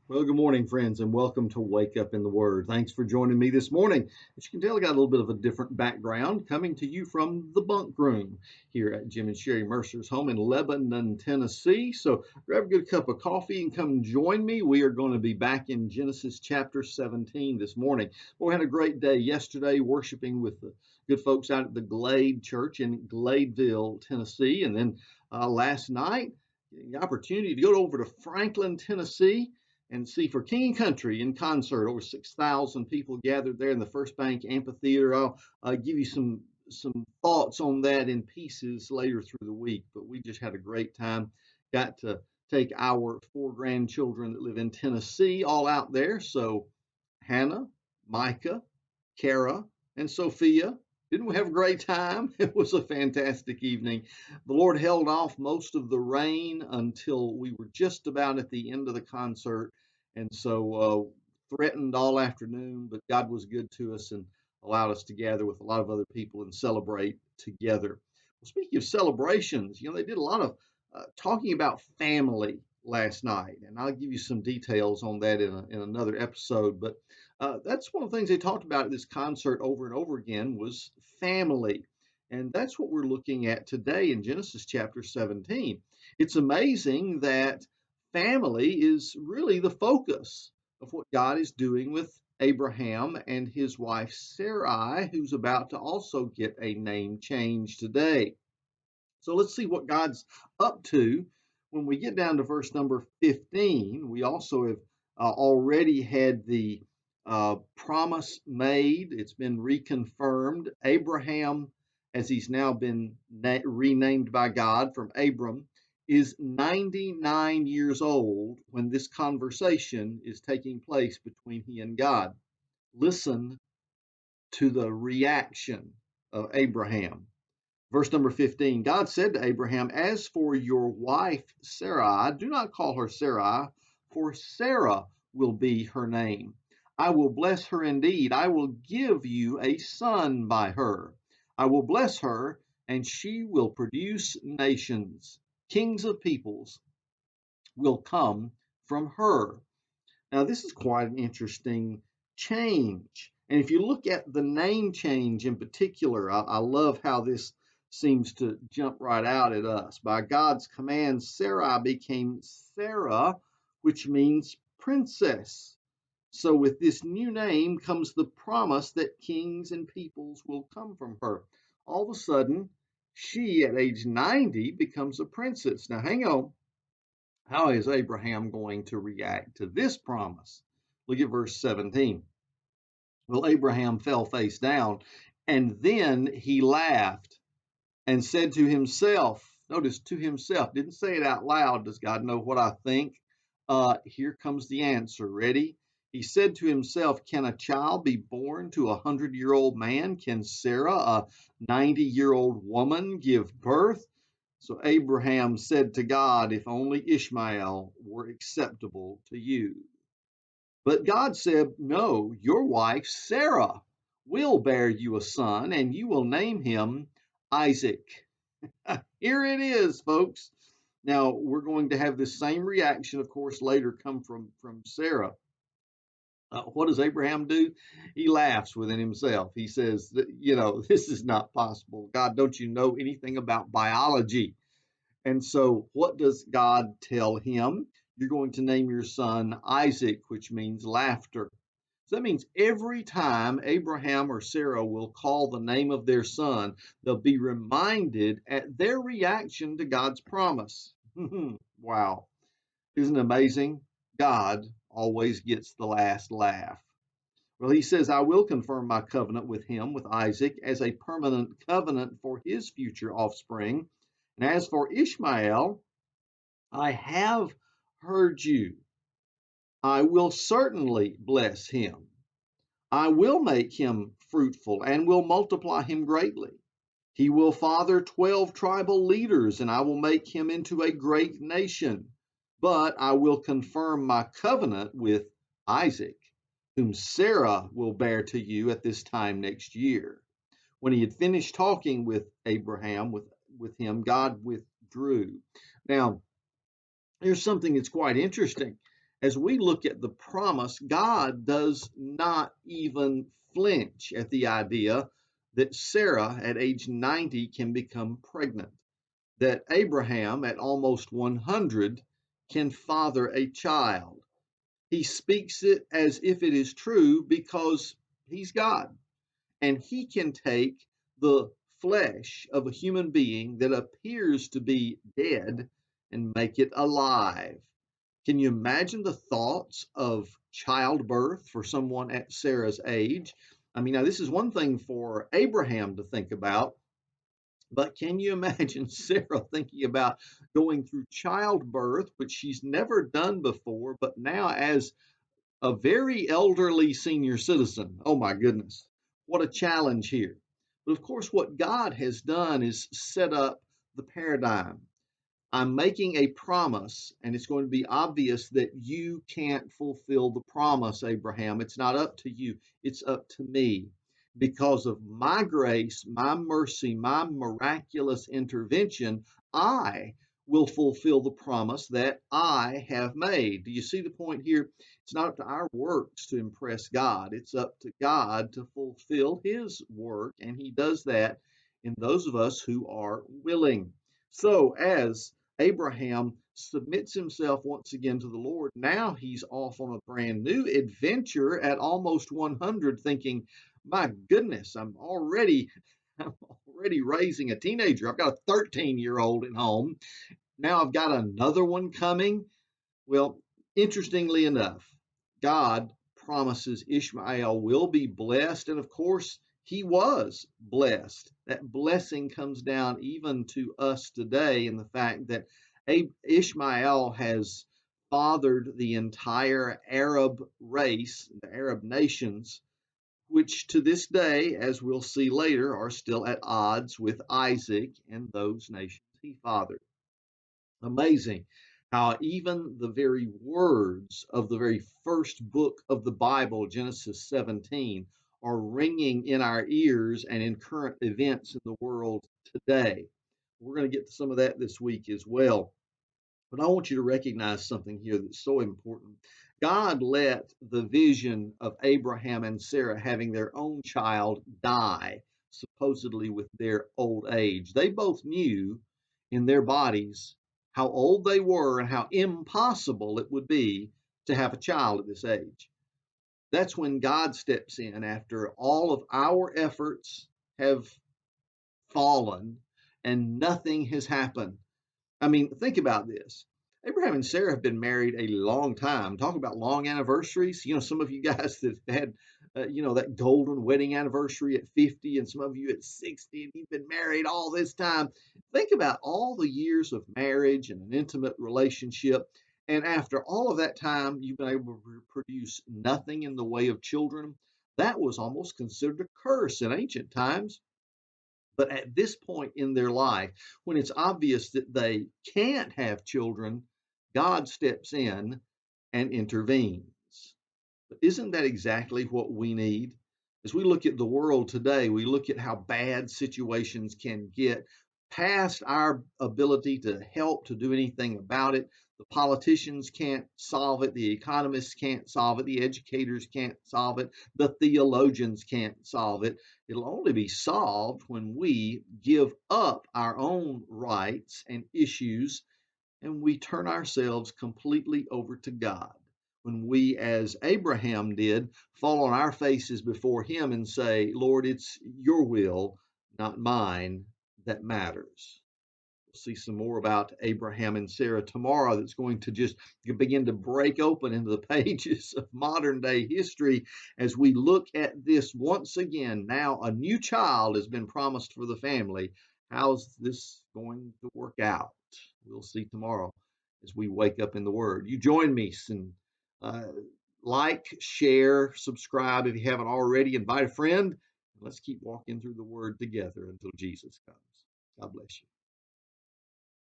Well, good morning, friends, and welcome to Wake Up in the Word. Thanks for joining me this morning. As you can tell, I got a little bit of a different background coming to you from the bunk room here at Jim and Sherry Mercer's home in Lebanon, Tennessee. So grab a good cup of coffee and come join me. We are going to be back in Genesis chapter 17 this morning. Well, we had a great day yesterday worshiping with the good folks out at the Glade Church in Gladeville, Tennessee. And then last night, the opportunity to go over to Franklin, Tennessee and see for King and Country in concert. Over 6,000 people gathered there in the First Bank Amphitheater. I'll give you some thoughts on that in pieces later through the week, but we just had a great time. Got to take our four grandchildren that live in Tennessee all out there. So Hannah, Micah, Kara, and Sophia. Didn't we have a great time? It was a fantastic evening. The Lord held off most of the rain until we were just about at the end of the concert. And so threatened all afternoon, but God was good to us and allowed us to gather with a lot of other people and celebrate together. Well, speaking of celebrations, they did a lot of talking about family last night, and I'll give you some details on that in another episode. But that's one of the things they talked about at this concert over and over again was family. And that's what we're looking at today in Genesis chapter 17. It's amazing that family is really the focus of what God is doing with Abraham and his wife Sarai, who's about to also get a name change today. So let's see what God's up to. When we get down to verse number 15, we also have already had the promise made. It's been reconfirmed. Abraham, as he's now been renamed by God from Abram, is 99 years old when this conversation is taking place between he and God. Listen to the reaction of Abraham. Verse number 15, God said to Abraham, "As for your wife Sarai, do not call her Sarai, for Sarah will be her name. I will bless her indeed. I will give you a son by her. I will bless her, and she will produce nations. Kings of peoples will come from her." Now, this is quite an interesting change. And if you look at the name change in particular, I love how this seems to jump right out at us. By God's command, Sarai became Sarah, which means princess. So, with this new name comes the promise that kings and peoples will come from her. All of a sudden, she at age 90 becomes a princess. Now, hang on. How is Abraham going to react to this promise? Look at verse 17. Well, Abraham fell face down, and then he laughed and said to himself, notice to himself, didn't say it out loud. Does God know what I think? Here comes the answer. Ready? He said to himself, can a child be born to a 100-year-old man? Can Sarah, a 90-year-old woman, give birth? So Abraham said to God, if only Ishmael were acceptable to you. But God said, no, your wife Sarah will bear you a son, and you will name him Isaac. Here it is, folks. Now, we're going to have the same reaction, of course, later come from Sarah. What does Abraham do? He laughs within himself. He says, this is not possible. God, don't you know anything about biology? And so, what does God tell him? You're going to name your son Isaac, which means laughter. So that means every time Abraham or Sarah will call the name of their son, they'll be reminded at their reaction to God's promise. Wow. Isn't it amazing? God always gets the last laugh. Well, he says, I will confirm my covenant with him, with Isaac, as a permanent covenant for his future offspring. And as for Ishmael, I have heard you. I will certainly bless him. I will make him fruitful and will multiply him greatly. He will father 12 tribal leaders, and I will make him into a great nation. But I will confirm my covenant with Isaac, whom Sarah will bear to you at this time next year. When he had finished talking with Abraham, with him, God withdrew. Now, here's something that's quite interesting. as we look at the promise, God does not even flinch at the idea that Sarah at age 90 can become pregnant, that Abraham at almost 100 can father a child. He speaks it as if it is true because he's God, and he can take the flesh of a human being that appears to be dead and make it alive. Can you imagine the thoughts of childbirth for someone at Sarah's age? I mean, now this is one thing for Abraham to think about, but can you imagine Sarah thinking about going through childbirth, which she's never done before, but now as a very elderly senior citizen? Oh my goodness, what a challenge here. But of course, what God has done is set up the paradigm. I'm making a promise, and it's going to be obvious that you can't fulfill the promise, Abraham. It's not up to you, it's up to me. Because of my grace, my mercy, my miraculous intervention, I will fulfill the promise that I have made. Do you see the point here? It's not up to our works to impress God, it's up to God to fulfill his work, and he does that in those of us who are willing. So, as Abraham submits himself once again to the Lord, now he's off on a brand new adventure at almost 100, thinking, my goodness, I'm already raising a teenager. I've got a 13-year-old at home. Now I've got another one coming. Well, interestingly enough, God promises Ishmael will be blessed, and of course, he was blessed. That blessing comes down even to us today in the fact that Ishmael has fathered the entire Arab race, the Arab nations, which to this day, as we'll see later, are still at odds with Isaac and those nations he fathered. Amazing how even the very words of the very first book of the Bible, Genesis 17, are ringing in our ears and in current events in the world today. We're going to get to some of that this week as well. But I want you to recognize something here that's so important. God let the vision of Abraham and Sarah having their own child die, supposedly with their old age. They both knew in their bodies how old they were and how impossible it would be to have a child at this age. That's when God steps in after all of our efforts have fallen and nothing has happened. I mean, think about this. Abraham and Sarah have been married a long time. Talk about long anniversaries. Some of you guys that had, that golden wedding anniversary at 50, and some of you at 60, and you've been married all this time. Think about all the years of marriage and an intimate relationship. And after all of that time, you've been able to produce nothing in the way of children. That was almost considered a curse in ancient times. But at this point in their life, when it's obvious that they can't have children, God steps in and intervenes. But isn't that exactly what we need? As we look at the world today, we look at how bad situations can get past our ability to help to do anything about it. The politicians can't solve it. The economists can't solve it. The educators can't solve it. The theologians can't solve it. It'll only be solved when we give up our own rights and issues and we turn ourselves completely over to God. When we, as Abraham did, fall on our faces before him and say, Lord, it's your will, not mine, that matters. We'll see some more about Abraham and Sarah tomorrow that's going to just begin to break open into the pages of modern day history as we look at this once again. Now a new child has been promised for the family. How's this going to work out? We'll see tomorrow as we wake up in the Word. You join me and like, share, subscribe if you haven't already. Invite a friend. Let's keep walking through the Word together until Jesus comes. God bless you.